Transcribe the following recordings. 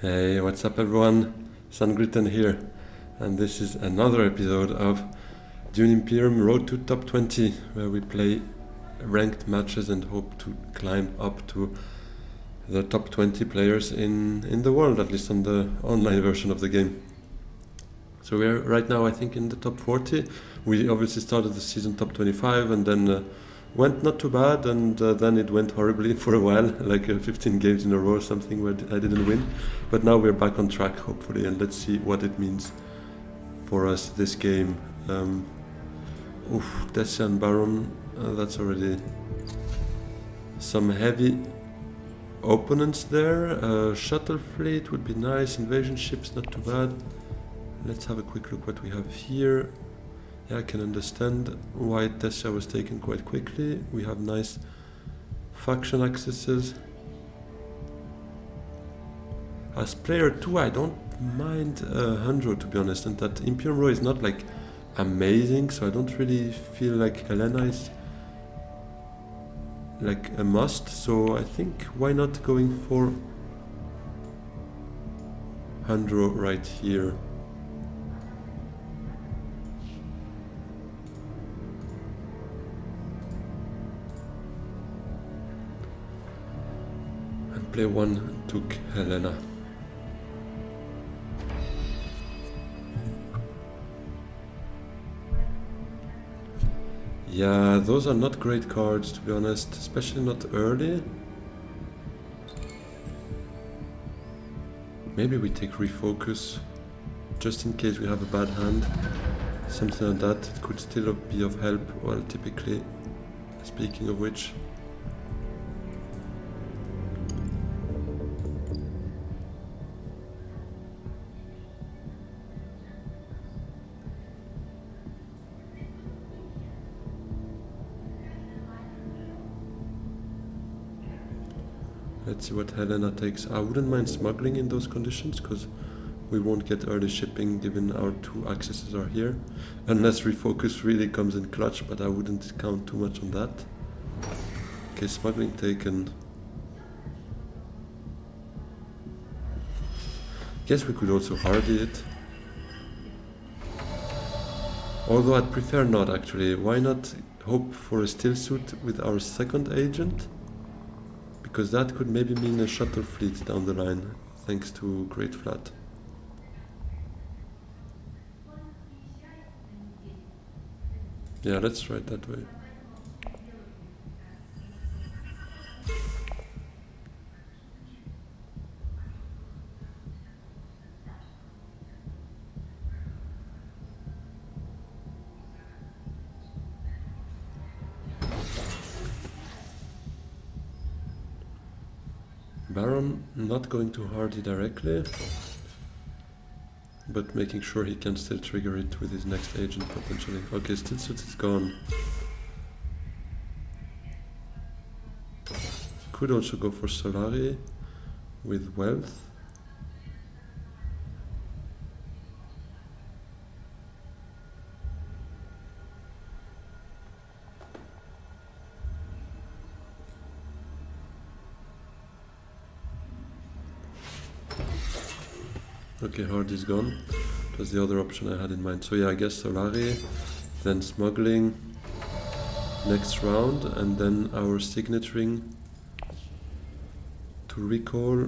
Hey, what's up everyone? Sungritan here, and this is another episode of Dune Imperium Road to Top 20, where we play ranked matches and hope to climb up to the top 20 players in the world, at least on the online version of the game. So we're right now, I think, in the top 40. We obviously started the season top 25 and then went not too bad, and then it went horribly for a while, like 15 games in a row or something where I didn't win. But now we're back on track, hopefully, and let's see what it means for us this game. Dessia and Baron, that's already some heavy opponents there. Shuttle fleet would be nice, invasion ships not too bad. Let's have a quick look what we have here. Yeah, I can understand why Dessia was taken quite quickly. We have nice faction accesses. As player 2, I don't mind Hundro, to be honest, and that Imperium row is not like amazing, so I don't really feel like Helena is like a must, so I think why not going for Hundro right here. Player 1 took Helena. Yeah, those are not great cards, to be honest, especially not early. Maybe we take Refocus, just in case we have a bad hand. Something like that, it could still be of help, well, typically, speaking of which. Let's see what Helena takes. I wouldn't mind smuggling in those conditions, because we won't get early shipping given our two accesses are here. Unless Refocus really comes in clutch, but I wouldn't count too much on that. Okay, smuggling taken. Guess we could also hardy it. Although I'd prefer not, actually. Why not hope for a still suit with our second agent? Because that could maybe mean a shuttle fleet down the line, thanks to Great Flat. Yeah, let's try it that way. Baron not going to hardy directly, but making sure he can still trigger it with his next agent potentially. Okay, still suit is gone. Could also go for Solari with wealth. Okay, hard is gone. It was the other option I had in mind. So yeah, I guess Solari, then smuggling next round, and then our signet ring to recall,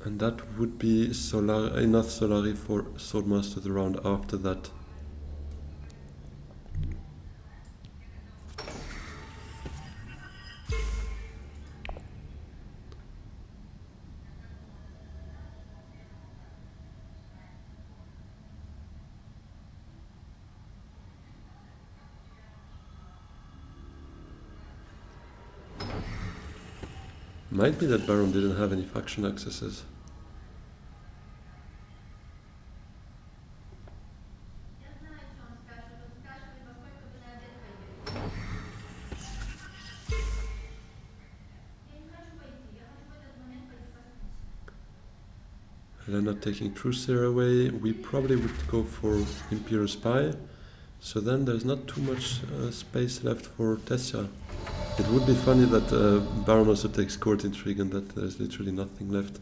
and that would be enough Solari for Swordmaster the round after that. Might be that Baron didn't have any faction accesses. Helena taking Crusader away. We probably would go for Imperial Spy. So then there's not too much space left for Dessia. It would be funny that Baron also takes Court Intrigue and that there's literally nothing left.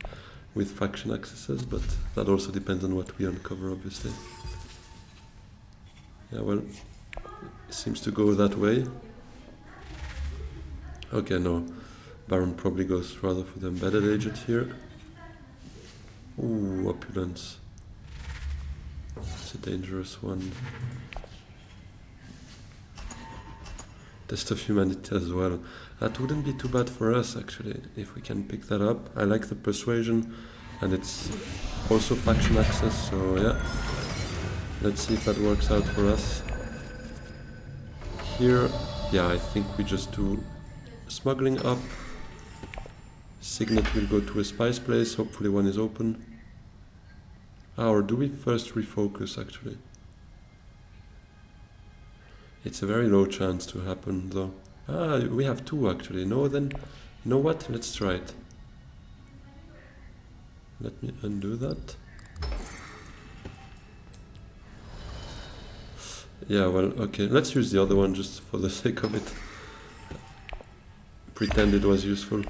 with faction accesses, but that also depends on what we uncover, obviously. Yeah, well, it seems to go that way. Okay, no. Baron probably goes rather for the embedded agent here. Ooh, opulence. It's a dangerous one. Test of humanity as well. That wouldn't be too bad for us, actually, if we can pick that up. I like the persuasion, and it's also faction access, so yeah. Let's see if that works out for us. Here, yeah, I think we just do smuggling up. Signet will go to a spice place, hopefully one is open. Or do we first refocus, actually? It's a very low chance to happen, though. Ah, we have two, actually. No, then, you know what? Let's try it. Let me undo that. Yeah, well, okay. Let's use the other one just for the sake of it. Pretend it was useful.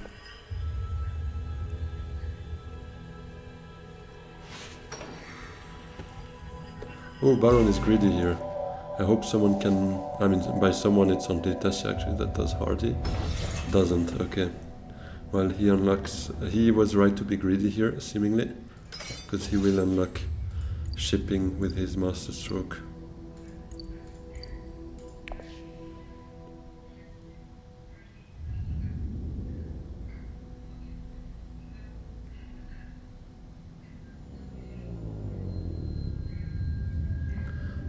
Oh, Baron is greedy here. I hope someone can... I mean, by someone it's on Detasia actually that does Hardy. Doesn't, okay. Well, he unlocks... He was right to be greedy here, seemingly. Because he will unlock shipping with his Master Stroke.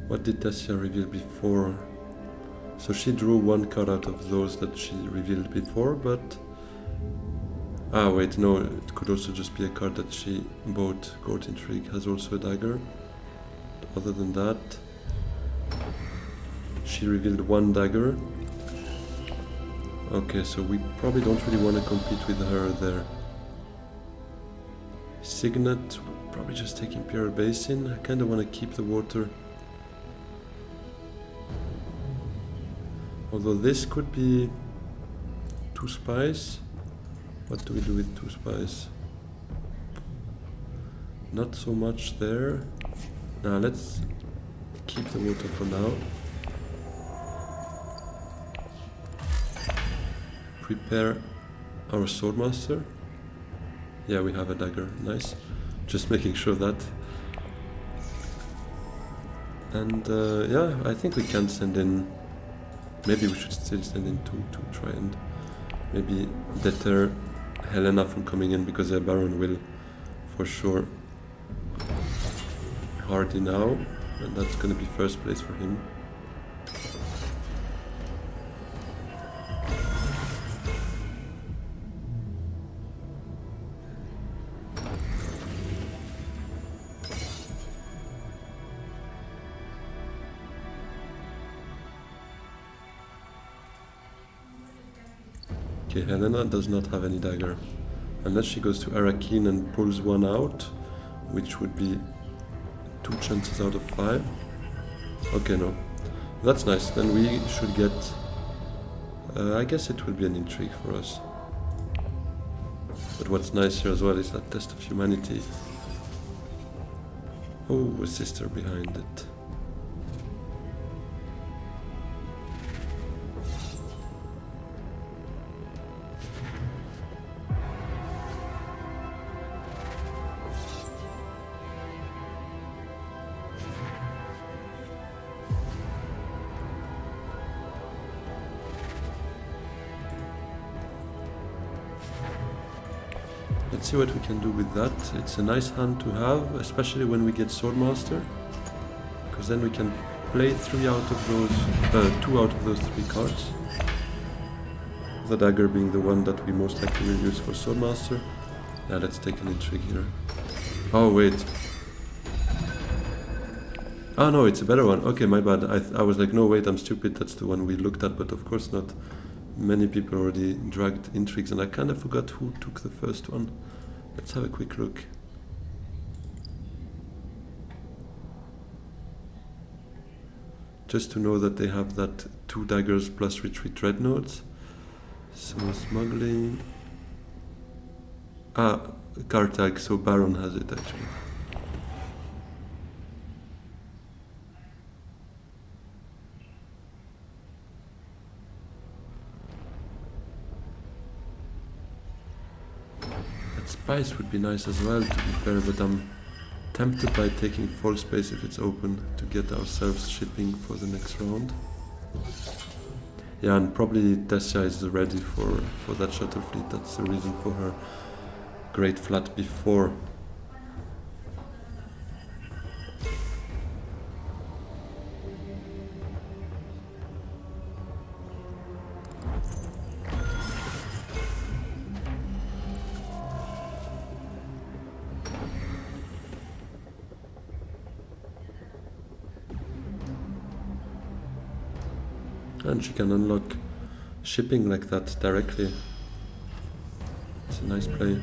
What did Tassia reveal before? So she drew one card out of those that she revealed before, but... Ah, wait, no, it could also just be a card that she bought. Court Intrigue has also a dagger. Other than that, she revealed one dagger. Okay, so we probably don't really want to compete with her there. Signet, we'll probably just take Imperial Basin. I kind of want to keep the water. Although this could be 2 spies. What do we do with 2 spies? Not so much there. Now let's keep the water for now. Prepare our Swordmaster. Yeah, we have a dagger. Nice. Just making sure that. And yeah, I think we can send in... Maybe we should still send in 2 to try and maybe deter Helena from coming in, because the Baron will for sure Hardy now, and that's gonna be first place for him. Okay, Helena does not have any dagger. Unless she goes to Arakeen and pulls one out, which would be 2 chances out of 5. Okay, no. That's nice. Then we should get... I guess it will be an intrigue for us. But what's nice here as well is that Test of Humanity. Oh, a sister behind it. Let's see what we can do with that. It's a nice hand to have, especially when we get Swordmaster, because then we can play 2 out of those 3 cards. The dagger being the one that we most likely will use for Swordmaster. Yeah, let's take an intrigue here. Oh wait. Oh no, it's a better one. Okay, my bad. I was like, no wait, I'm stupid, that's the one we looked at, but of course not. Many people already dragged intrigues, and I kind of forgot who took the first one. Let's have a quick look. Just to know that they have that 2 daggers plus retreat dreadnoughts. So smuggling. Ah, Carthage, so Baron has it actually. That spice would be nice as well, to be fair, but I'm tempted by taking full space if it's open to get ourselves shipping for the next round. Yeah, and probably Tessia is ready for that shuttle fleet. That's the reason for her great flat before. And she can unlock shipping like that directly. It's a nice play.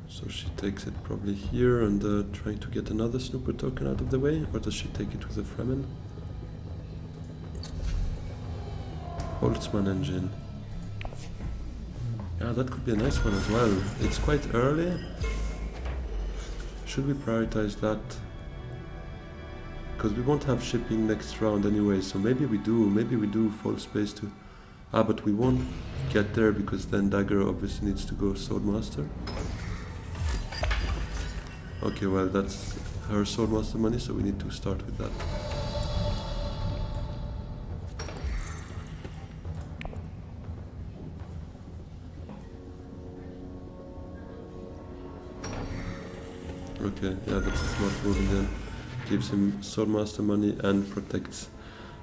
So she takes it probably here and trying to get another snooper token out of the way, or does she take it with the Fremen? Holtzmann engine. Yeah, that could be a nice one as well. It's quite early. Should we prioritize that? Because we won't have shipping next round anyway, so maybe we do full space to... but we won't get there because then Dagger obviously needs to go Swordmaster. Okay, well that's her Swordmaster money, so we need to start with that. Okay, yeah, that's a smart move then. Gives him Swordmaster money and protects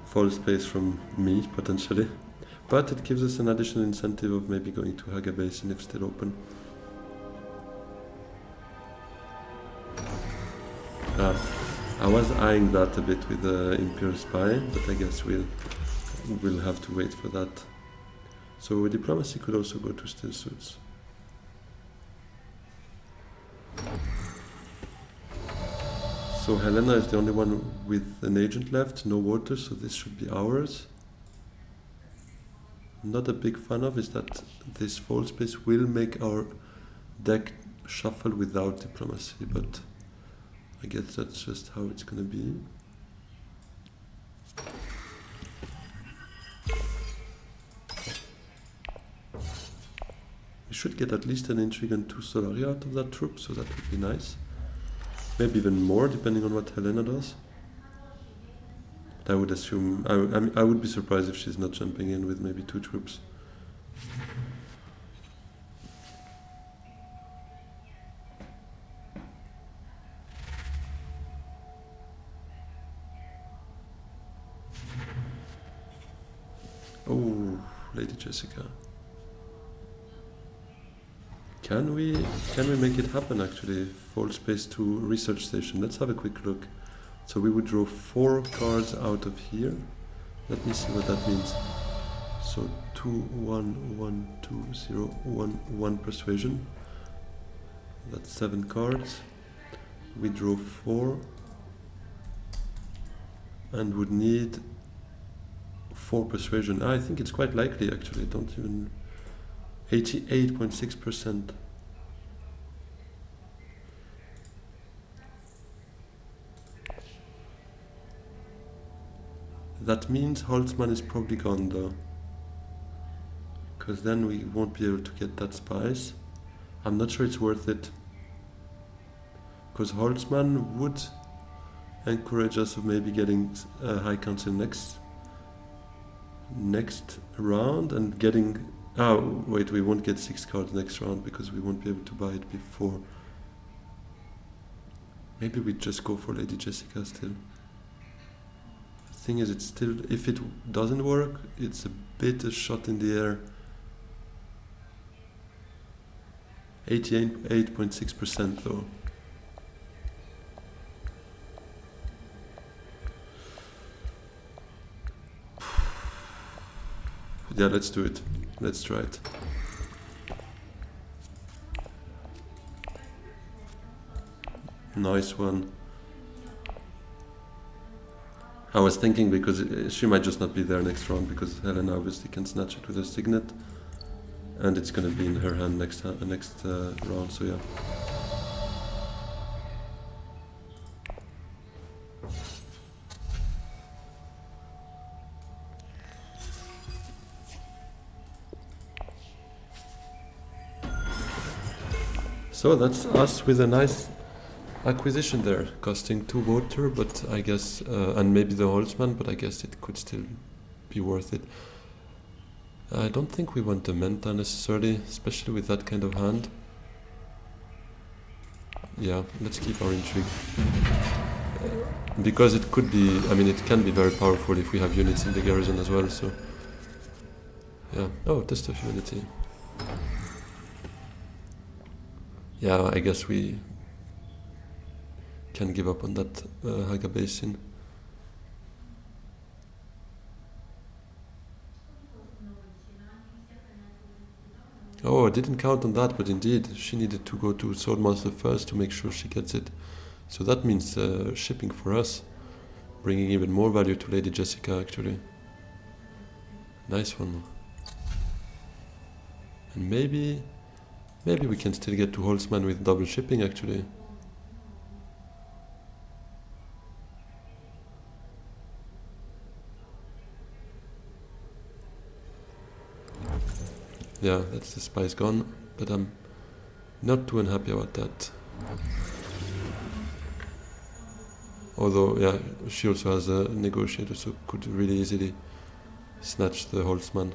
full space from me, potentially. But it gives us an additional incentive of maybe going to Haga Basin if still open. I was eyeing that a bit with the Imperial Spy, but I guess we'll have to wait for that. So Diplomacy could also go to Still Suits. So Helena is the only one with an agent left, no water, so this should be ours. Not a big fan of is that this full space will make our deck shuffle without diplomacy, but I guess that's just how it's gonna be. We should get at least an intrigue and 2 Solaria out of that troop, so that would be nice. Maybe even more, depending on what Helena does. But I would assume... I would be surprised if she's not jumping in with maybe 2 troops. Oh, Lady Jessica. Can we make it happen actually? Full space to research station. Let's have a quick look. So we would draw 4 cards out of here. Let me see what that means. So 2, 1, 1, 2, 0, 1, 1 persuasion. That's 7 cards. We draw 4 and would need 4 persuasion. I think it's quite likely actually. Don't even 88.6%. That means Holtzmann is probably gone though, because then we won't be able to get that spice. I'm not sure it's worth it, because Holtzmann would encourage us of maybe getting High Council next round and getting... Oh, wait, we won't get 6 cards next round because we won't be able to buy it before. Maybe we just go for Lady Jessica still. The thing is, it's still, if it doesn't work, it's a bit a shot in the air. 88.6% though. Yeah, let's do it. Let's try it. Nice one. I was thinking because she might just not be there next round because Helena obviously can snatch it with her signet, and it's gonna be in her hand next round. So yeah. So that's us with a nice acquisition there, costing 2 water, but I guess, and maybe the Holtzman, but I guess it could still be worth it. I don't think we want the Menta necessarily, especially with that kind of hand. Yeah, let's keep our intrigue. Because it could be, I mean, it can be very powerful if we have units in the garrison as well, so... Yeah, oh, test of unity. Yeah, I guess we can give up on that Haga Basin. Oh, I didn't count on that, but indeed, she needed to go to Swordmaster first to make sure she gets it. So that means shipping for us, bringing even more value to Lady Jessica, actually. Nice one. And maybe we can still get to Holtzman with double shipping, actually. Yeah, that's the spice gone, but I'm not too unhappy about that. Although, yeah, she also has a negotiator, so could really easily snatch the Holtzman.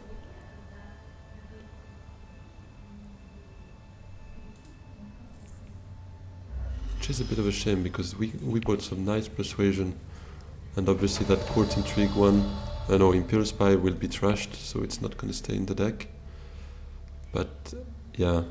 Which is a bit of a shame, because we bought some nice persuasion, and obviously that court intrigue one, no, Imperial Spy will be trashed, so it's not going to stay in the deck. But, yeah.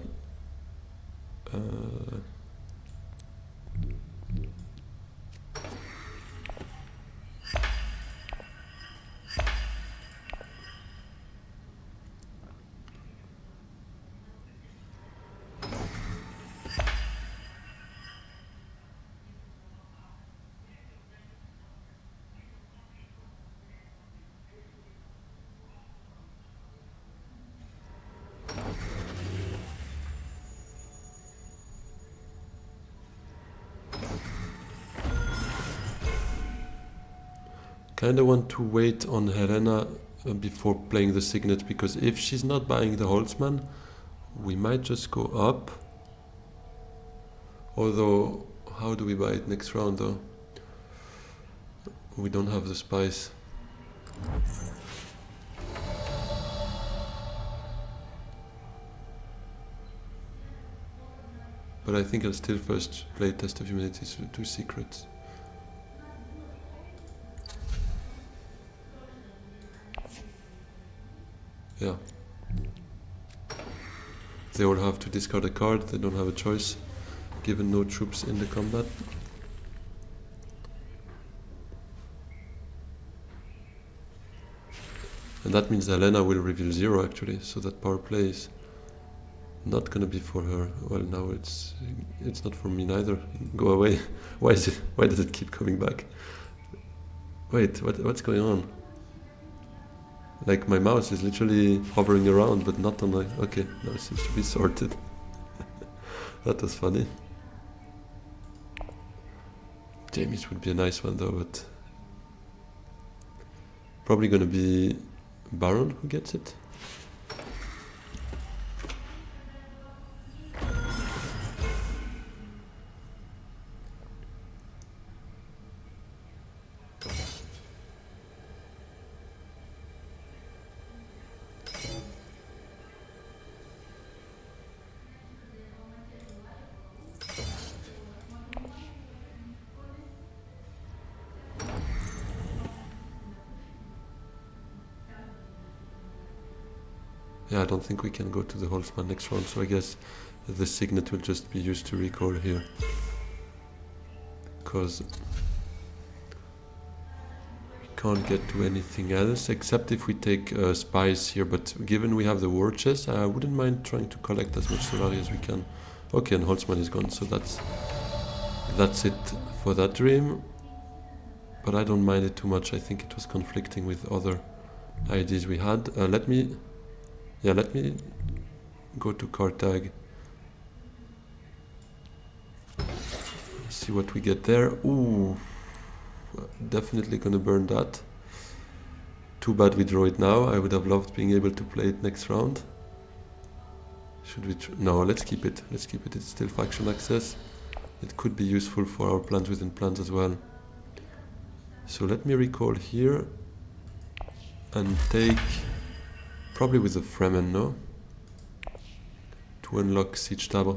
Kinda want to wait on Helena before playing the Signet, because if she's not buying the Holtzman, we might just go up. Although, how do we buy it next round though? We don't have the spice. But I think I'll still first play Test of Humanity to secrets. Yeah. They all have to discard a card, they don't have a choice, given no troops in the combat. And that means Helena will reveal 0 actually, so that power play is not gonna be for her. Well, now it's not for me neither. Go away. Why does it keep coming back? Wait, what's going on? Like my mouse is literally hovering around, but not on my... Okay, now it seems to be sorted. That was funny. James would be a nice one though, but... Probably gonna be Baron who gets it. Yeah, I don't think we can go to the Holtzman next round, so I guess the Signet will just be used to recall here. Because we can't get to anything else, except if we take spies here, but given we have the war chest, I wouldn't mind trying to collect as much Solari as we can. Okay, and Holtzman is gone, so that's it for that dream. but I don't mind it too much. I think it was conflicting with other ideas we had. Let me go to Carthage. See what we get there. Ooh, definitely gonna burn that. Too bad we draw it now. I would have loved being able to play it next round. Should we? No, let's keep it. Let's keep it. It's still faction access. It could be useful for our plans within plans as well. So let me recall here and take probably with a Fremen, no? To unlock Siege Tower.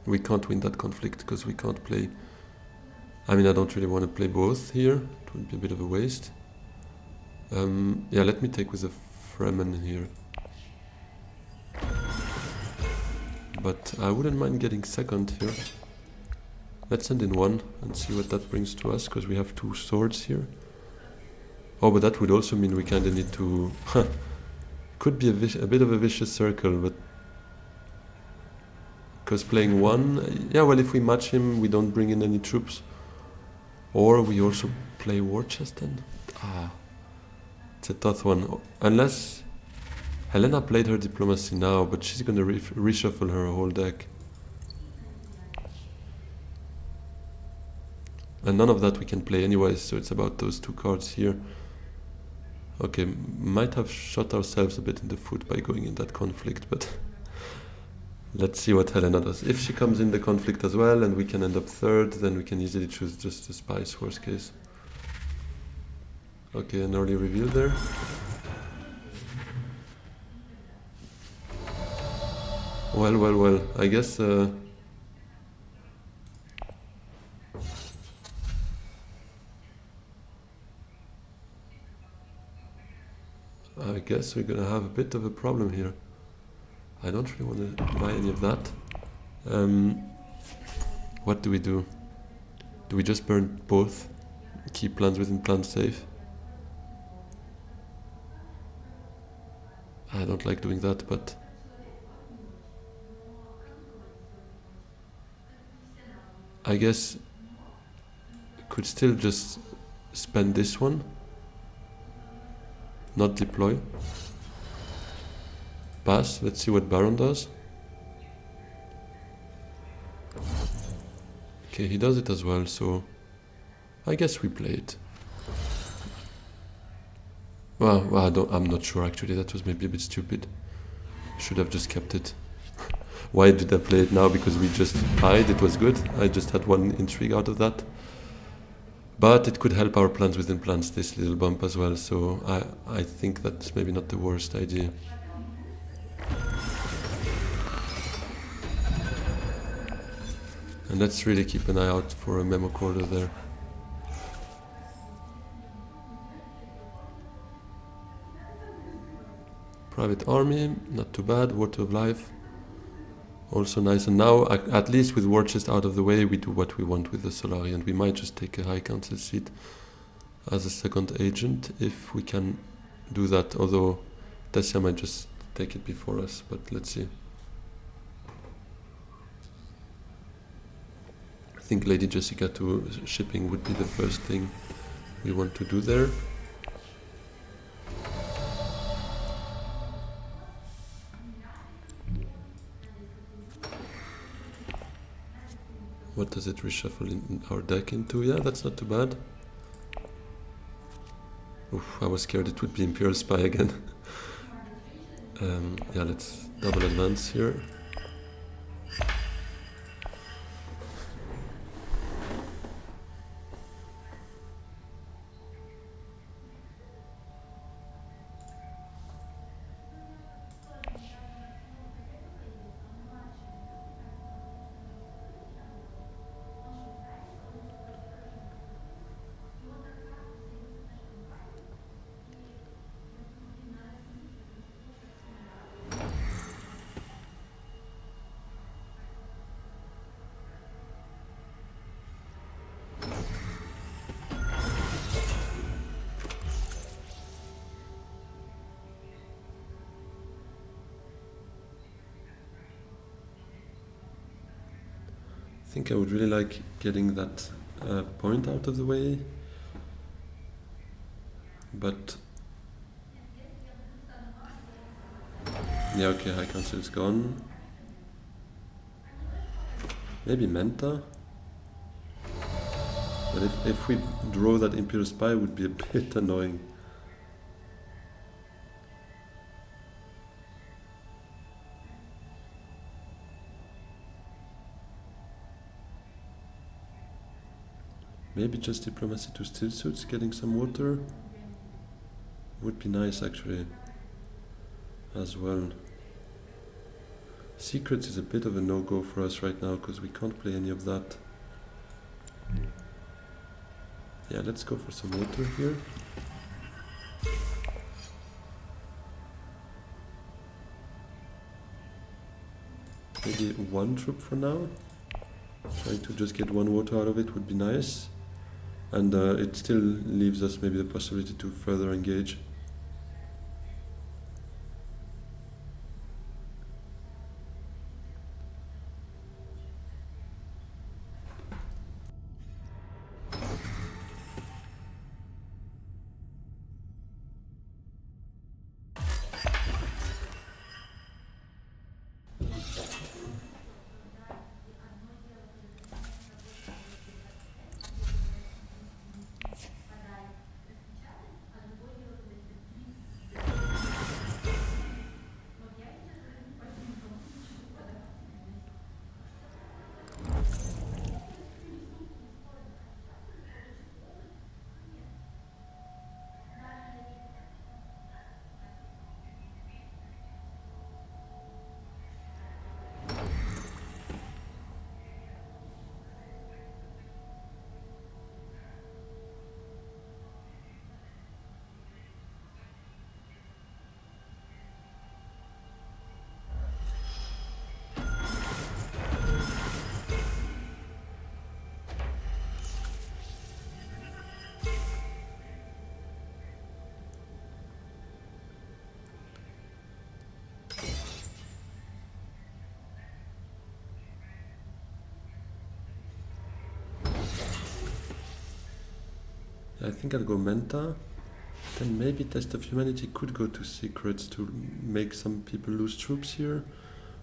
We can't win that conflict because we can't play. I mean, I don't really want to play both here. It would be a bit of a waste. Yeah, let me take with a Fremen here. But I wouldn't mind getting second here. Let's send in one and see what that brings to us, because we have 2 swords here. Oh, but that would also mean we kind of need to... Could be a bit of a vicious circle, but... Because playing one... Yeah, well, if we match him, we don't bring in any troops. Or we also play war chest then? It's a tough one. Unless... Helena played her diplomacy now, but she's gonna reshuffle her whole deck. And none of that we can play anyways, so it's about those 2 cards here. Okay, might have shot ourselves a bit in the foot by going in that conflict, but let's see what Helena does. If she comes in the conflict as well and we can end up third, then we can easily choose just the spice, worst case. Okay, an early reveal there. Well, I guess... I guess we're gonna have a bit of a problem here. I don't really want to buy any of that. What do we do? Do we just burn both? Keep plans within plans safe? I don't like doing that, but... I guess could still just spend this one. Not deploy. Pass. Let's see what Baron does. Okay, he does it as well, so I guess we play it. Well, I'm not sure actually. That was maybe a bit stupid. Should have just kept it. Why did I play it now? Because we just tied. It was good. I just had 1 intrigue out of that. But it could help our plans within plans, this little bump as well, so I think that's maybe not the worst idea. And let's really keep an eye out for a memo quarter there. Private army, not too bad. Water of life, also nice. And now, at least with war chest out of the way, we do what we want with the Solarian. We might just take a high council seat as a second agent if we can do that, although Tessia might just take it before us, but let's see. I think Lady Jessica to shipping would be the first thing we want to do there. What does it reshuffle in our deck into? Yeah, that's not too bad. Oof, I was scared it would be Imperial Spy again. Yeah, let's double advance here. think I would really like getting that point out of the way, but yeah, okay, high council is gone. Maybe Manta, but if we draw that Imperial Spy, it would be a bit annoying. Maybe just Diplomacy to Still Suits, getting some water would be nice actually as well. Secrets is a bit of a no-go for us right now because we can't play any of that. Yeah, let's go for some water here. Maybe one troop for now. Trying to just get one water out of it would be nice. And it still leaves us maybe the possibility to further engage. I think I'll go Manta. Then maybe Test of Humanity could go to Secrets to make some people lose troops here.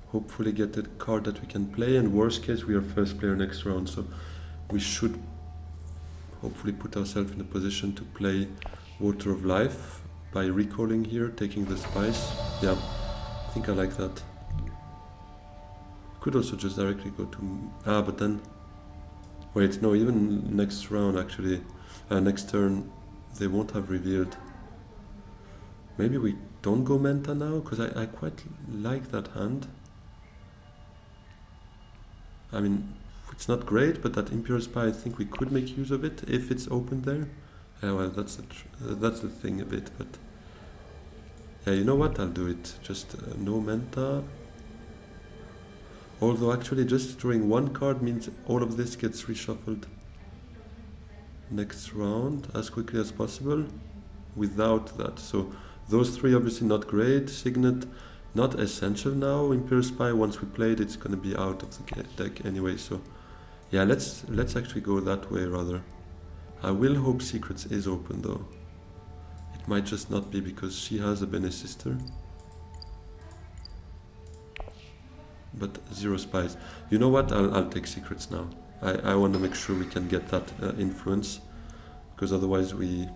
Hopefully get a card that we can play, and worst case we are first player next round, so we should hopefully put ourselves in a position to play Water of Life by recalling here, taking the spice. Yeah, I think I like that. Could also just directly go to... but then... Wait, no, even next round actually, next turn, they won't have revealed. Maybe we don't go Manta now, because I quite like that hand. I mean, it's not great, but that Imperial Spy, I think we could make use of it if it's open there. Yeah, well, that's the thing a bit, but... Yeah, you know what, I'll do it. Just no Manta. Although actually just drawing one card means all of this gets reshuffled next round as quickly as possible without that. So those three obviously not great. Signet not essential now. Imperial Spy, once we play it, it's going to be out of the deck anyway. So yeah, let's actually go that way rather. I will hope Secrets is open though. It might just not be because she has a Bene Sister. But zero spies. You know what? I'll take Secrets now. I want to make sure we can get that influence, because otherwise we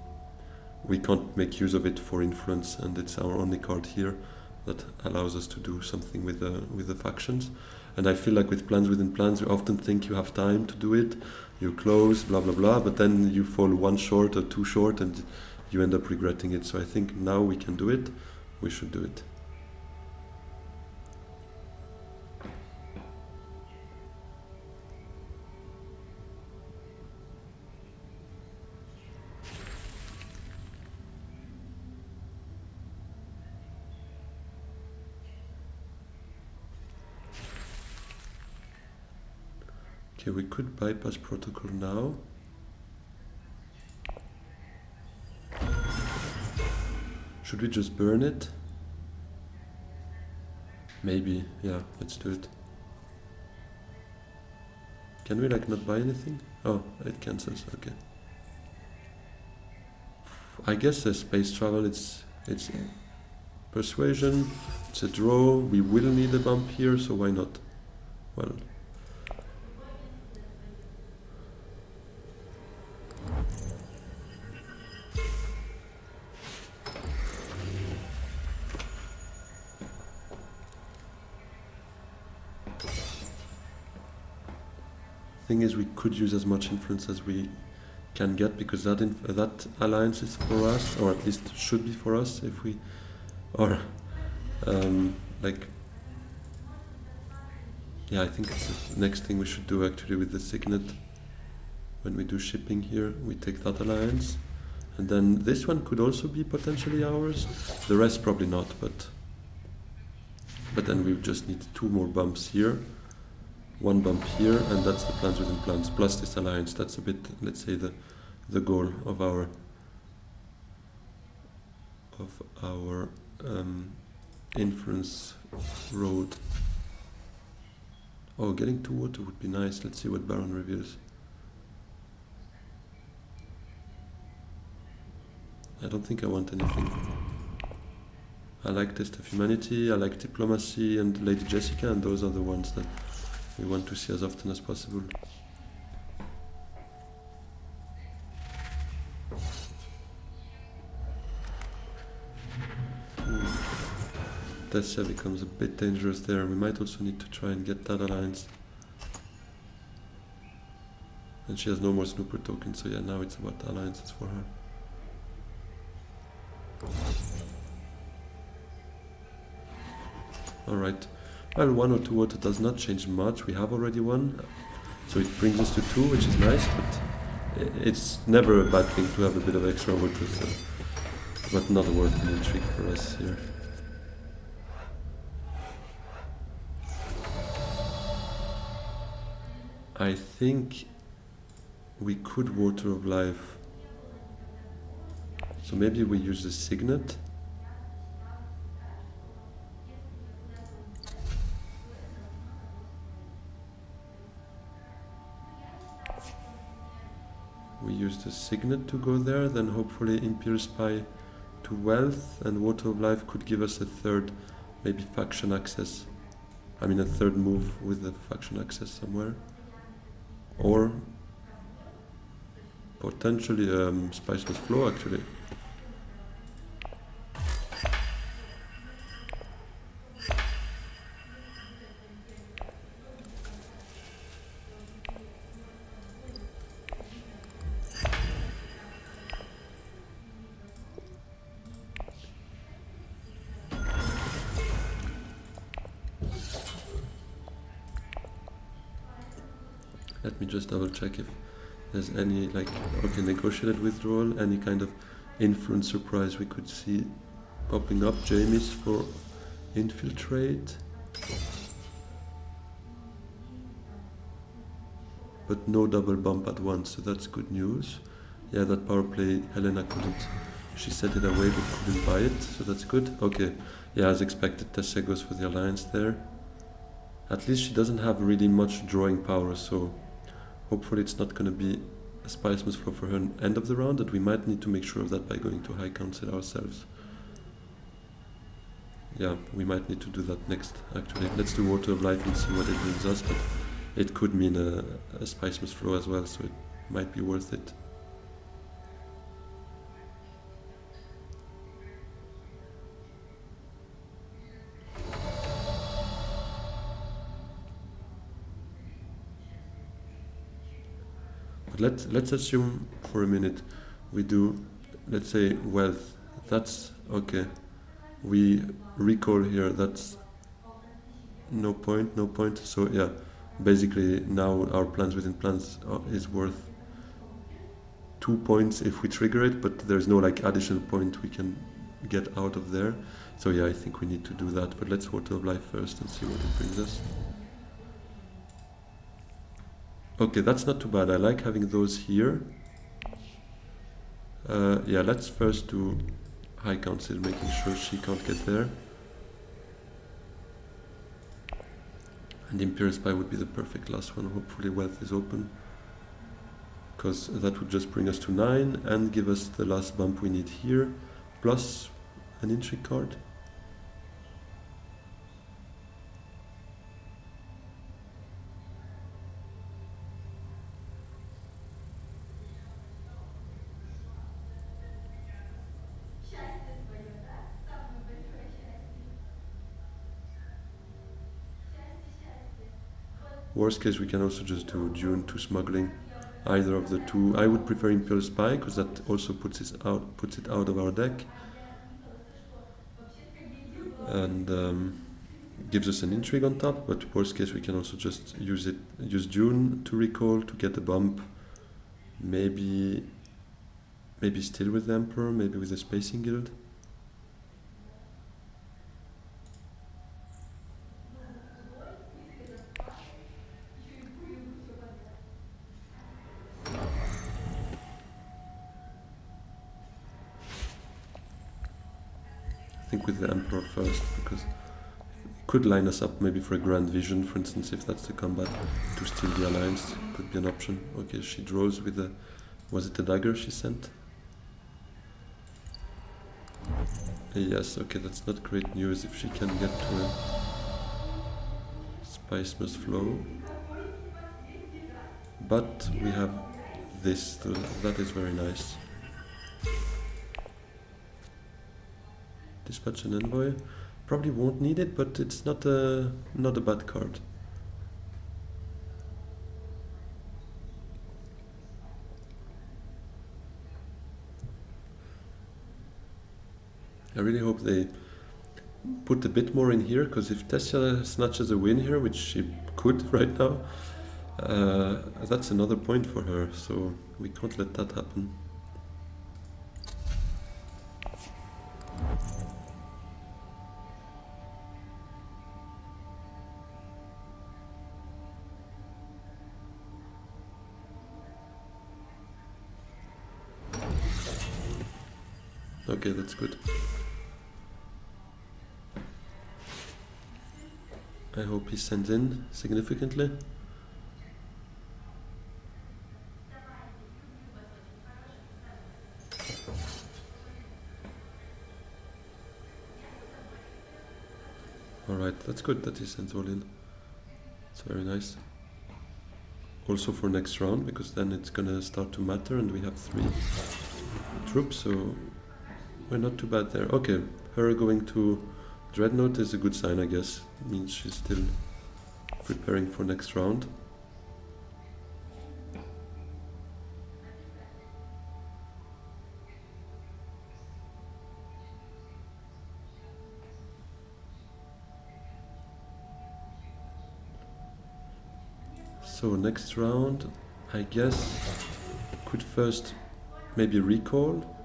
can't make use of it for influence, and it's our only card here that allows us to do something with the factions. And I feel like with Plans Within Plans, you often think you have time to do it, you close, blah blah blah, but then you fall one short or two short, and you end up regretting it. So I think now we can do it. We should do it. Okay, we could bypass protocol now. Should we just burn it? Maybe, yeah, let's do it. Can we like not buy anything? Oh, it cancels, okay. I guess space travel, it's persuasion, it's a draw, we will need a bump here, so why not? Well, thing is, we could use as much influence as we can get, because that alliance is for us, or at least should be for us if we, or like, yeah, I think it's the next thing we should do actually with the signet. When we do shipping here, we take that alliance, and then this one could also be potentially ours. The rest probably not, but then we just need 2 more bumps here, 1 bump here, and that's the plans within plans plus this alliance. That's a bit, let's say, the goal of our influence road. Oh, getting 2 water would be nice. Let's see what Baron reveals. I don't think I want anything. I like Test of Humanity, I like Diplomacy and Lady Jessica, and those are the ones that we want to see as often as possible. Tessia becomes a bit dangerous there. We might also need to try and get that alliance. And she has no more snooper tokens, so yeah, now it's about alliances for her. Alright, well, 1 or 2 water does not change much. We have already 1, so it brings us to 2, which is nice, but it's never a bad thing to have a bit of extra water, so, but not worth an intrigue for us here. I think we could Water of Life, so maybe we use the signet. We use the signet to go there, then hopefully Imperial Spy to wealth, and Water of Life could give us a 3rd, maybe faction access. I mean a 3rd move with the faction access somewhere. Or potentially Spiceless Flow actually. Let me just double check if there's any, like, okay, negotiated withdrawal, any kind of influence surprise we could see popping up. Jamie's for infiltrate. But no double bump at once, so that's good news. Yeah, that power play, Helena couldn't, she set it away but couldn't buy it, so that's good. Okay, yeah, as expected, Tessia goes for the alliance there. At least she doesn't have really much drawing power, so hopefully it's not going to be a Spiceman's Flow for her end of the round, and we might need to make sure of that by going to High Council ourselves. Yeah, we might need to do that next, actually. Let's do Water of Life and see what it brings us, but it could mean a Spiceman's Flow as well, so it might be worth it. Let's assume for a minute we do, let's say, wealth. That's okay. We recall here, that's no point. So yeah, basically now our plans within plans is worth 2 points if we trigger it, but there's no like additional point we can get out of there. So yeah, I think we need to do that, but let's Water of Life first and see what it brings us. Okay, that's not too bad. I like having those here. Yeah, let's first do High Council, making sure she can't get there. And Imperial Spy would be the perfect last one. Hopefully Wealth is open, because that would just bring us to 9 and give us the last bump we need here, plus an intrigue card. Worst case, we can also just do Dune to smuggling, either of the two. I would prefer Imperial Spy, because that also puts it out of our deck, and gives us an intrigue on top. But worst case, we can also just use Dune to recall to get a bump. Maybe still with the Emperor, maybe with the Spacing Guild. I think with the Emperor first, because it could line us up maybe for a Grand Vision, for instance, if that's the combat, to steal the Alliance. Could be an option. Okay, she draws with the... Was it the dagger she sent? Yes, okay, that's not great news if she can get to a Spice Must Flow. But we have this, so that is very nice. Dispatch an Envoy. Probably won't need it, but it's not a bad card. I really hope they put a bit more in here, because if Tessia snatches a win here, which she could right now, that's another point for her, so we can't let that happen. Okay, that's good. I hope he sends in significantly. Alright, that's good that he sends all in. It's very nice. Also for next round, because then it's gonna start to matter and we have 3 troops, so we're not too bad there. Okay, her going to Dreadnought is a good sign, I guess. It means she's still preparing for next round. So next round, I guess, could first maybe recall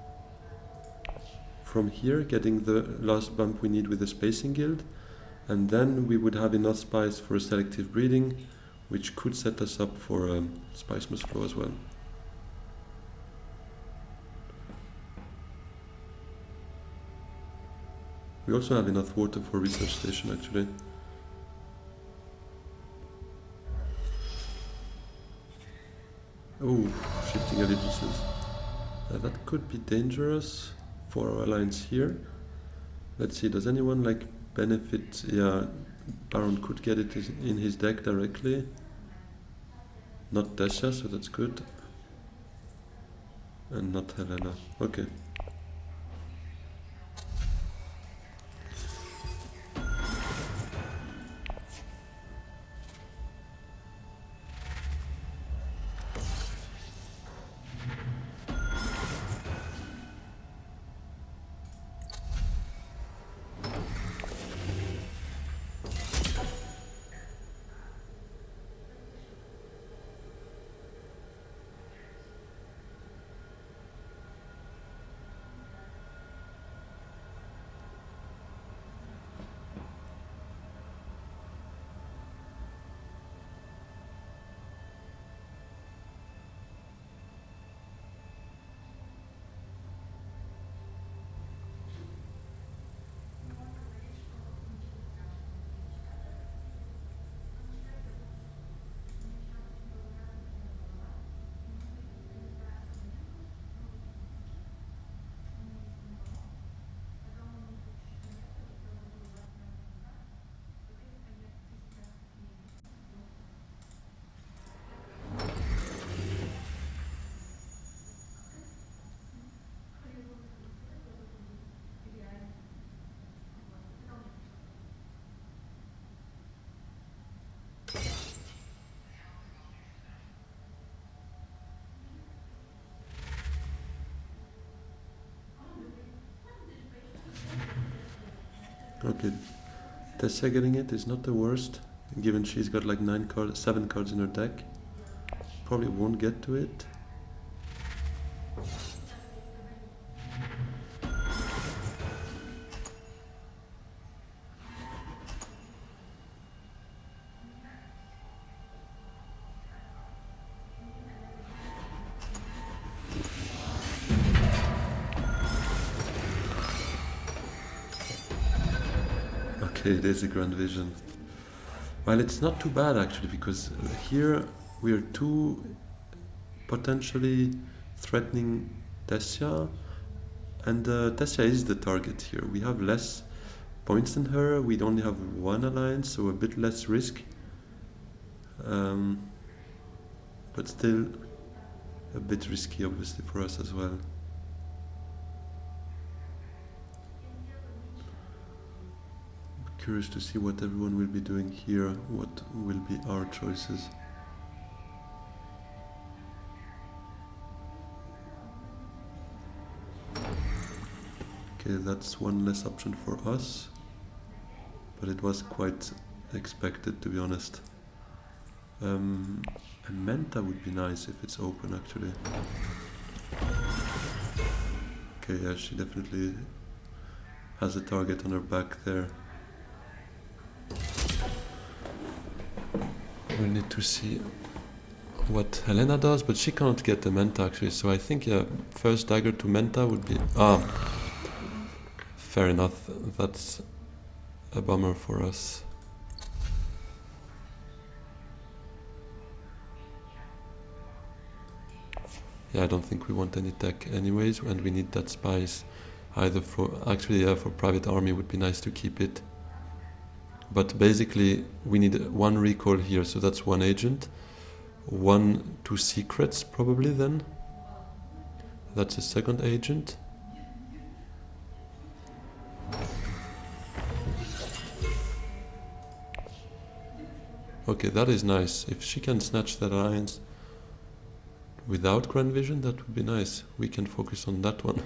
from here, getting the last bump we need with the Spacing Guild, and then we would have enough spice for a selective breeding, which could set us up for Spice Must Flow as well. We also have enough water for research station actually. Oh, shifting allegiances. That could be dangerous for our alliance here. Let's see, does anyone like benefit? Yeah, Baron could get it in his deck directly. Not Desha, so that's good. And not Helena. Okay. Okay, Tessia getting it is not the worst, given she's got like 7 cards in her deck. Probably won't get to it. Okay, there's a Grand Vision. Well, it's not too bad actually, because here we are two potentially threatening Tessia, and Tessia is the target here. We have less points than her, we'd only have 1 alliance, so a bit less risk. But still a bit risky obviously for us as well. Curious to see what everyone will be doing here, what will be our choices. Okay, that's one less option for us, but it was quite expected, to be honest. A Menta would be nice if it's open actually. Okay, yeah, she definitely has a target on her back there. We'll need to see what Helena does, but she can't get the Menta actually, so I think, yeah, first dagger to Menta would be... fair enough, that's a bummer for us. Yeah, I don't think we want any tech anyways, and we need that spice either for... Actually, yeah, for private army would be nice to keep it. But basically, we need 1 recall here, so that's 1 agent. 2 secrets, probably then. That's a second agent. Okay, that is nice. If she can snatch that alliance without Grand Vision, that would be nice. We can focus on that one.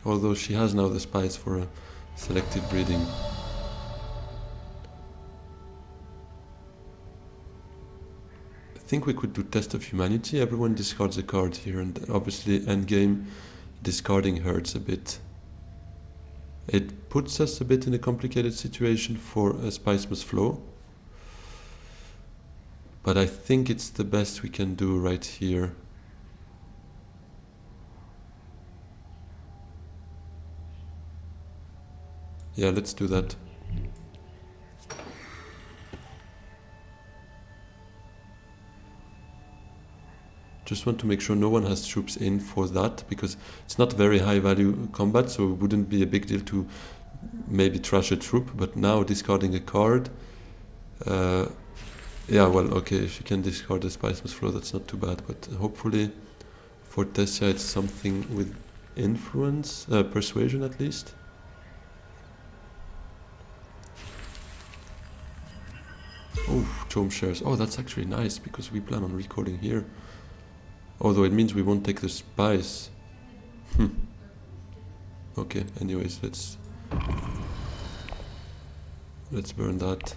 Although she has now the spice for a selective breeding. I think we could do Test of Humanity. Everyone discards a card here, and obviously endgame discarding hurts a bit. It puts us a bit in a complicated situation for a Spice Must Flow. But I think it's the best we can do right here. Yeah, let's do that. Just want to make sure no one has troops in for that, because it's not very high value combat, so it wouldn't be a big deal to maybe trash a troop, but now discarding a card... yeah, well, okay, if you can discard the Spice Must Flow, that's not too bad, but hopefully for Tessia it's something with influence, persuasion at least. Oh, Chome Shares. Oh, that's actually nice, because we plan on recalling here. Although it means we won't take the spice. Okay, anyways, let's burn that.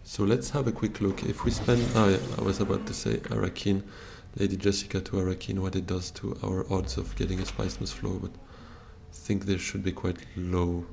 So let's have a quick look. If we spend... Oh yeah, I was about to say Arakin, Lady Jessica to Arakin, what it does to our odds of getting a Spice Must Flow, but I think they should be quite low.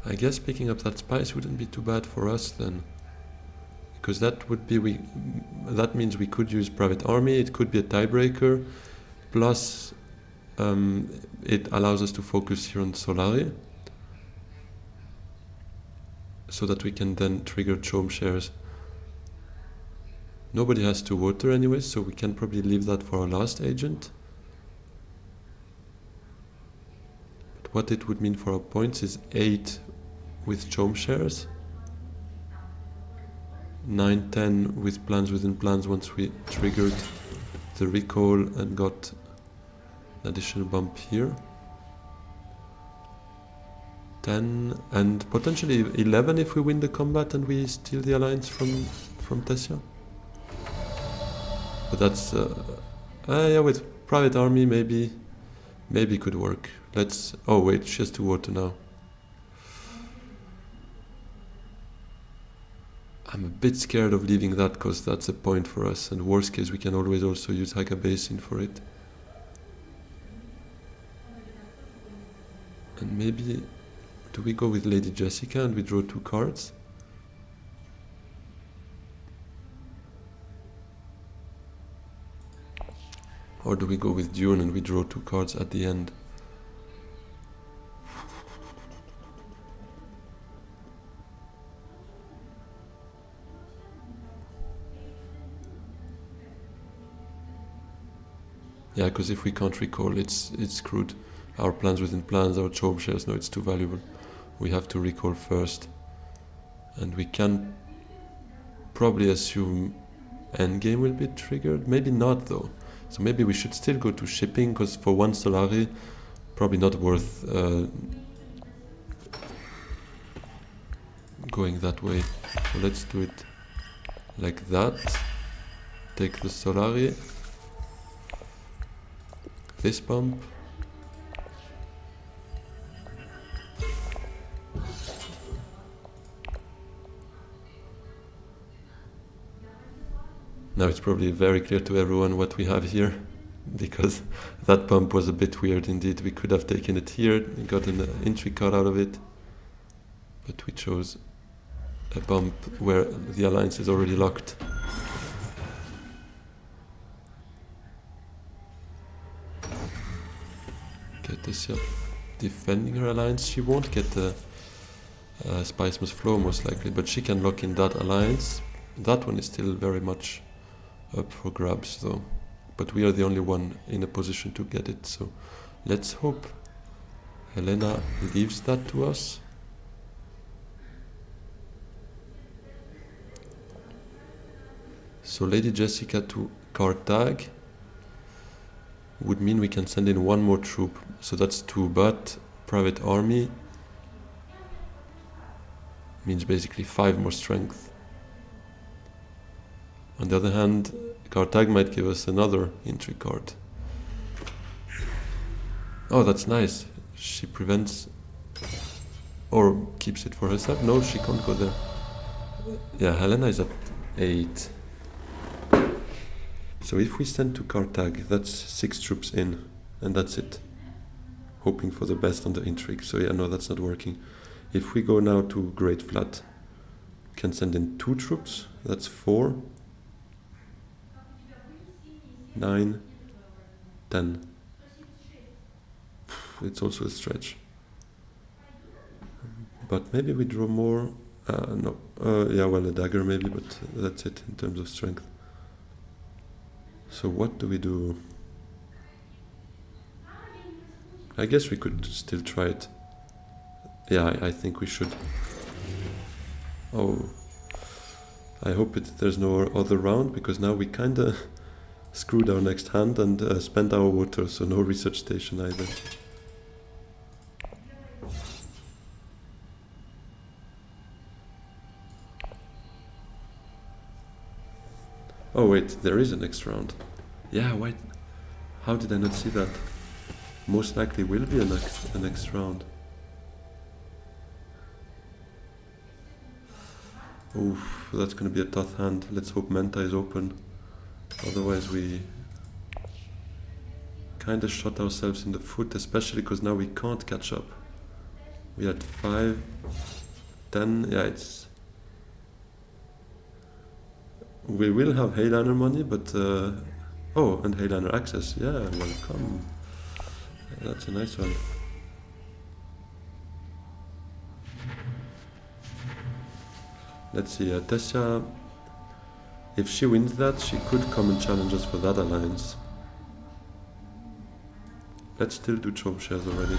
I guess picking up that spice wouldn't be too bad for us then. Because that would be that means we could use private army, it could be a tiebreaker, plus it allows us to focus here on Solari, so that we can then trigger Chome shares. Nobody has to water anyway, so we can probably leave that for our last agent. But what it would mean for our points is 8 with Chome shares, 9, 10 with plans within plans once we triggered the recall and got an additional bump here. 10 and potentially 11 if we win the combat and we steal the alliance from Tessia. But that's yeah, with private army maybe could work. Let's. Oh wait, she has to water now. I'm a bit scared of leaving that because that's a point for us, and worst case we can always also use Haga Basin for it. And maybe do we go with Lady Jessica and we draw 2 cards? Or do we go with Dune and we draw 2 cards at the end? Yeah, because if we can't recall, it's screwed. Our plans within plans, our Chome shares, no, it's too valuable. We have to recall first. And we can probably assume endgame will be triggered. Maybe not though. So maybe we should still go to shipping, because for 1 Solari, probably not worth going that way. So let's do it like that. Take the Solari. This bump. Now it's probably very clear to everyone what we have here, because that bump was a bit weird indeed. We could have taken it here, got an intrigue card out of it, but we chose a bump where the alliance is already locked. Get this up. Defending her alliance, she won't get the Spice Must Flow most likely, but she can lock in that alliance. That one is still very much up for grabs though, but we are the only one in a position to get it, so let's hope Helena leaves that to us. So Lady Jessica to Carthage would mean we can send in 1 more troop, so that's 2, but private army means basically 5 more strength. On the other hand, Carthage might give us another intrigue card. Oh, that's nice. She prevents or keeps it for herself. No, she can't go there. Yeah, Helena is at 8. So if we send to Carthage, that's 6 troops in, and that's it. Hoping for the best on the intrigue. So yeah, no, that's not working. If we go now to Great Flat, we can send in 2 troops. That's 4. 9, 10. It's also a stretch. But maybe we draw more. No. Yeah, well, a dagger maybe, but that's it in terms of strength. So what do we do? I guess we could still try it. Yeah, I think we should. Oh. I hope there's no other round, because now we kinda screwed our next hand and spent our water, so no research station either. Oh wait, there is a next round. Yeah, wait. How did I not see that? Most likely will be a next round. Oof, that's gonna be a tough hand. Let's hope Menta is open. Otherwise we kinda shot ourselves in the foot, especially because now we can't catch up. We had 5, 10, yeah, it's... We will have Hayliner money, but... oh, and Hayliner access, yeah, welcome. That's a nice one. Let's see, Tessia, if she wins that, she could come and challenge us for that alliance. Let's still do Chom shares already,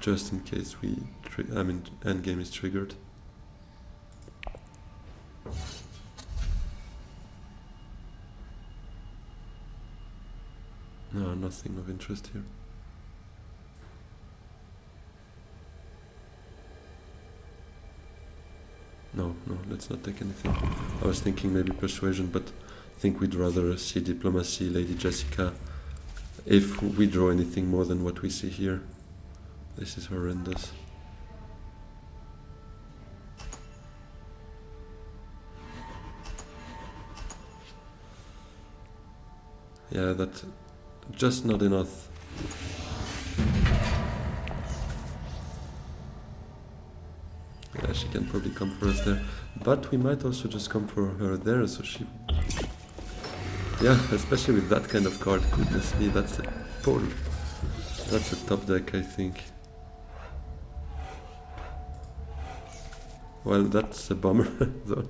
just in case we, endgame is triggered. No, nothing of interest here. No, let's not take anything. I was thinking maybe persuasion, but I think we'd rather see diplomacy, Lady Jessica, if we draw anything more than what we see here. This is horrendous. Yeah, that's just not enough. Yeah, she can probably come for us there, but we might also just come for her there, so she... Yeah, especially with that kind of card, goodness me, that's a pull. That's a top deck, I think. Well, that's a bummer, though.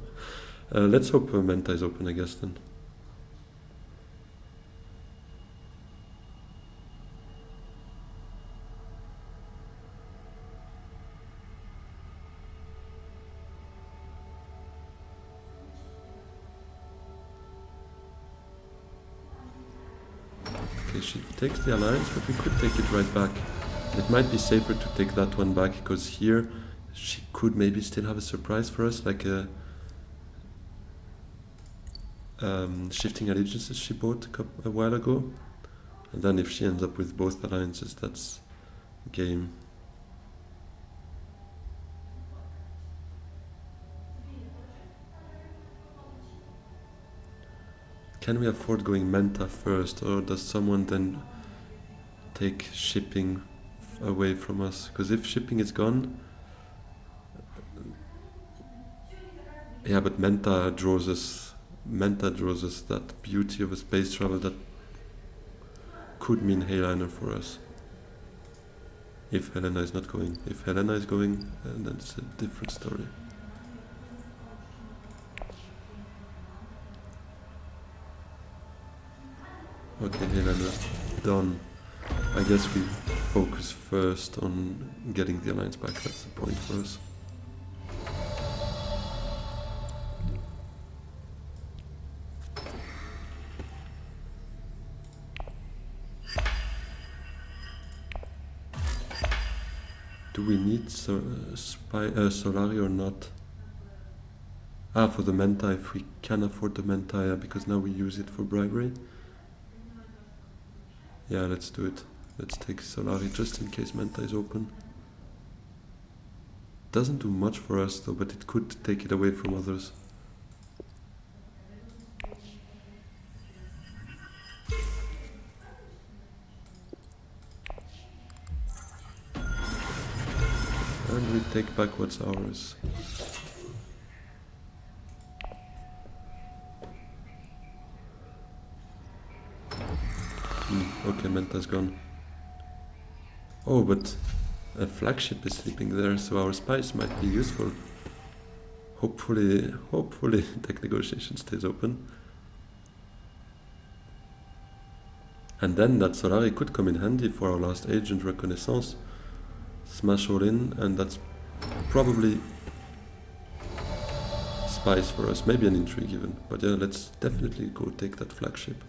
Let's hope Menta is open, I guess, then. She takes the alliance, but we could take it right back. It might be safer to take that one back, because here she could maybe still have a surprise for us, like a shifting allegiances she bought a while ago. And then if she ends up with both alliances, that's game. Can we afford going Menta first, or does someone then take shipping away from us? Because if shipping is gone... Yeah, but Menta draws us that beauty of a space travel that could mean Hayliner for us. If Helena is not going. If Helena is going, then it's a different story. Okay, Helena, done. I guess we focus first on getting the alliance back, that's the point for us. Do we need Solari or not? Ah, for the Menta, if we can afford the Menta, yeah, because now we use it for bribery. Yeah, let's do it. Let's take Solari just in case Menta is open. Doesn't do much for us though, but it could take it away from others. And we take back what's ours. Okay, Menta's gone. Oh, but a flagship is sleeping there, so our spice might be useful. Hopefully tech negotiation stays open. And then that Solari could come in handy for our last agent, Reconnaissance. Smash all in, and that's probably spice for us, maybe an intrigue even. But yeah, let's definitely go take that flagship.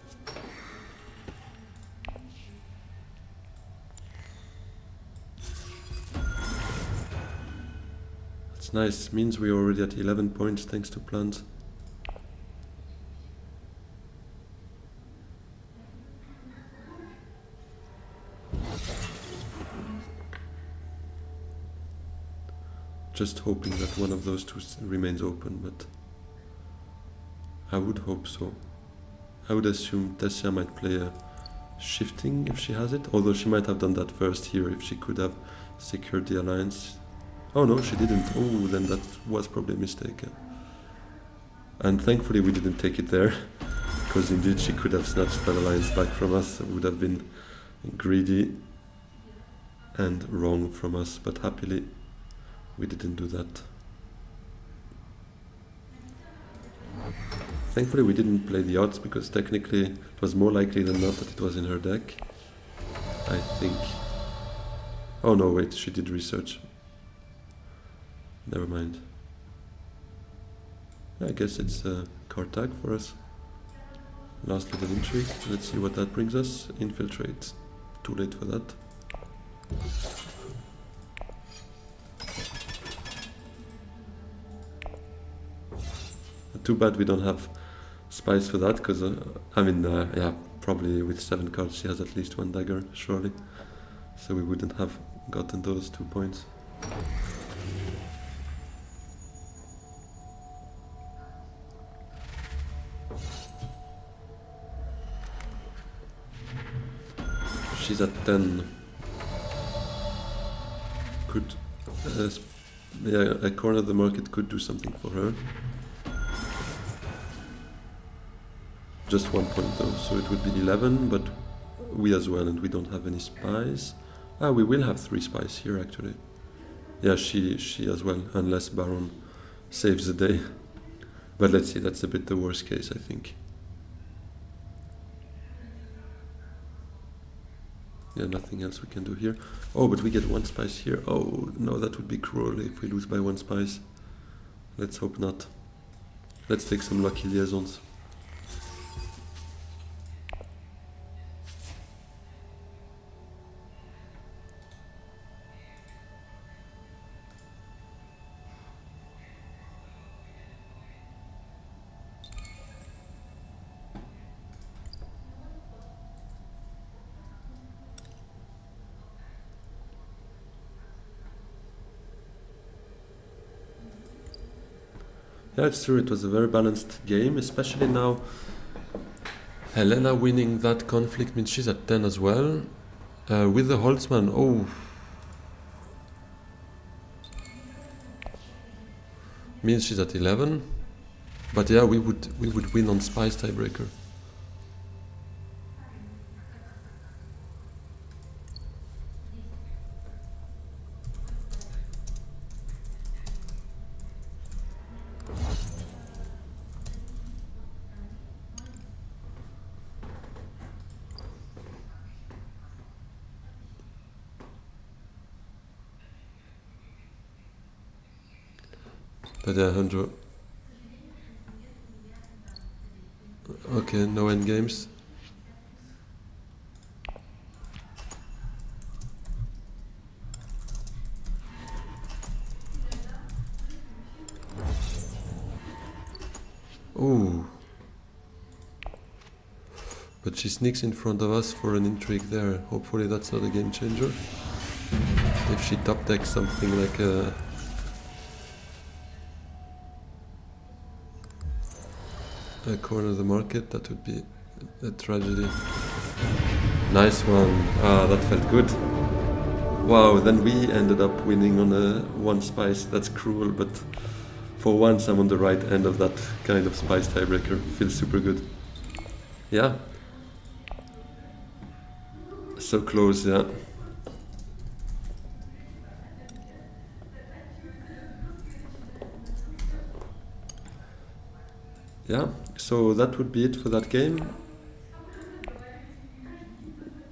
That's nice, means we're already at 11 points thanks to plans. Just hoping that one of those two remains open, but I would hope so. I would assume Tessia might play a shifting if she has it, although she might have done that first here if she could have secured the alliance. Oh no, she didn't. Oh, then that was probably a mistake. And thankfully we didn't take it there, because indeed she could have snatched that alliance back from us. It would have been greedy and wrong from us, but happily we didn't do that. Thankfully we didn't play the odds, because technically it was more likely than not that it was in her deck, I think. Oh no, wait, she did research. Never mind. I guess it's a card tag for us. Last level intrigue. Let's see what that brings us. Infiltrate. Too late for that. Too bad we don't have spies for that, because yeah, probably with 7 cards she has at least 1 dagger, surely. So we wouldn't have gotten those 2 points. She's at 10. Could, yeah, a corner of the market could do something for her. Just 1 point though, so it would be 11, but we as well, and we don't have any spies. Ah, we will have 3 spies here actually. Yeah, she as well, unless Baron saves the day. But let's see, that's a bit the worst case, I think. Yeah, nothing else we can do here. Oh, but we get 1 spice here. Oh, no, that would be cruel if we lose by 1 spice. Let's hope not. Let's take some lucky liaisons. Yeah, it's true, it was a very balanced game, especially now. Helena winning that conflict means she's at 10 as well. With the Holtzman, oh. Means she's at 11. But yeah, we would win on Spice tiebreaker. But yeah, Hundro. Okay, no end games. Ooh. But she sneaks in front of us for an intrigue there. Hopefully that's not a game changer. If she top decks something like a... corner of the market, that would be a tragedy. Nice one. Ah, that felt good. Wow, then we ended up winning on a 1 spice. That's cruel, but for once I'm on the right end of that kind of spice tiebreaker. Feels super good. Yeah. So close, yeah. Yeah, so that would be it for that game.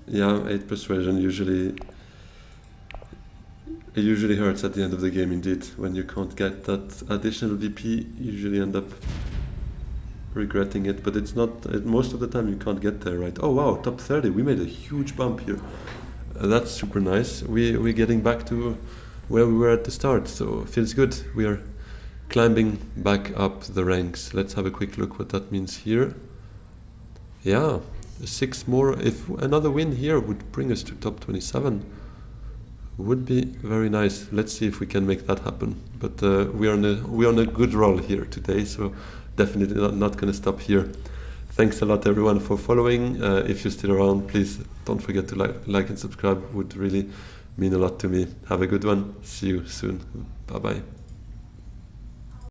Yeah, 8 persuasion usually hurts at the end of the game indeed. When you can't get that additional VP, you usually end up regretting it, but it's not, most of the time you can't get there, right? Oh wow, top 30, we made a huge bump here. That's super nice. We're getting back to where we were at the start, so it feels good. We are climbing back up the ranks. Let's have a quick look what that means here. Yeah, 6 more. If another win here would bring us to top 27, would be very nice. Let's see if we can make that happen. But we're on a good roll here today, so definitely not going to stop here. Thanks a lot everyone for following. If you're still around, please don't forget to like and subscribe. Would really mean a lot to me. Have a good one. See you soon. Bye bye.